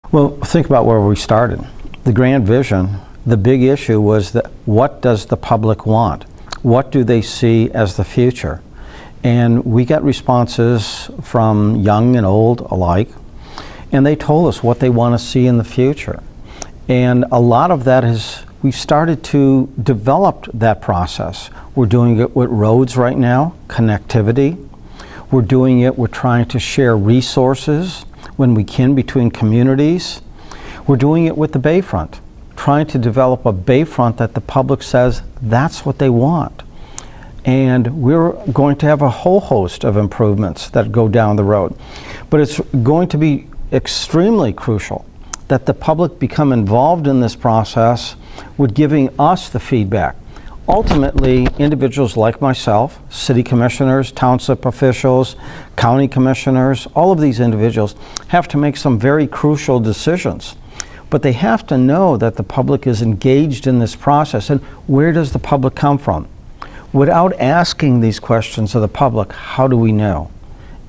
Well, think about where we started. The grand vision, the big issue was that what does the public want? What do they see as the future? And we got responses from young and old alike, and they told us what they want to see in the future. And a lot of that is, we've started to develop that process. We're doing it with roads right now, connectivity. We're doing it, we're trying to share resources when we can between communities. We're doing it with the Bayfront, trying to develop a Bayfront that the public says that's what they want. And we're going to have a whole host of improvements that go down the road. But it's going to be extremely crucial that the public become involved in this process with giving us the feedback. Ultimately, individuals like myself, city commissioners, township officials, county commissioners, all of these individuals have to make some very crucial decisions. But they have to know that the public is engaged in this process. And where does the public come from? Without asking these questions of the public, how do we know?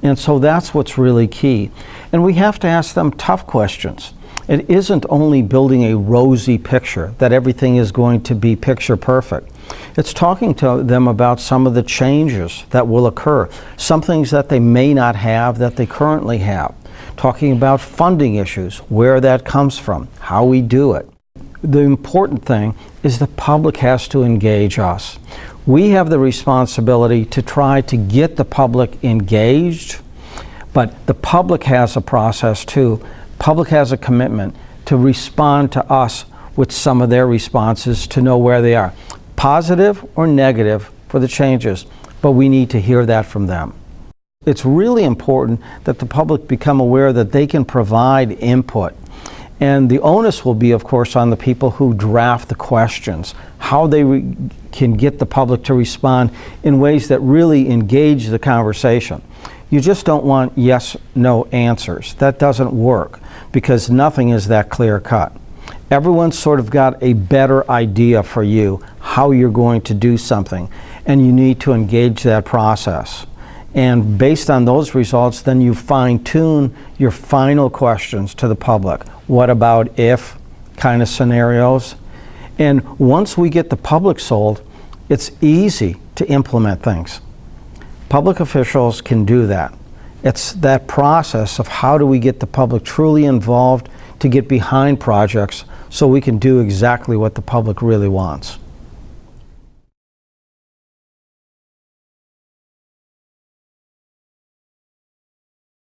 And so that's what's really key. And we have to ask them tough questions. It isn't only building a rosy picture, that everything is going to be picture perfect. It's talking to them about some of the changes that will occur, some things that they may not have that they currently have. Talking about funding issues, where that comes from, how we do it. The important thing is the public has to engage us. We have the responsibility to try to get the public engaged, but the public has a process too. Public has a commitment to respond to us with some of their responses to know where they are, positive or negative for the changes, but we need to hear that from them. It's really important that the public become aware that they can provide input. And the onus will be, of course, on the people who draft the questions, how they can get the public to respond in ways that really engage the conversation. You just don't want yes, no answers. That doesn't work because nothing is that clear cut. Everyone's sort of got a better idea for you, how you're going to do something, and you need to engage that process. And based on those results, then you fine-tune your final questions to the public. What about if kind of scenarios? And once we get the public sold, it's easy to implement things. Public officials can do that. It's that process of how do we get the public truly involved to get behind projects so we can do exactly what the public really wants.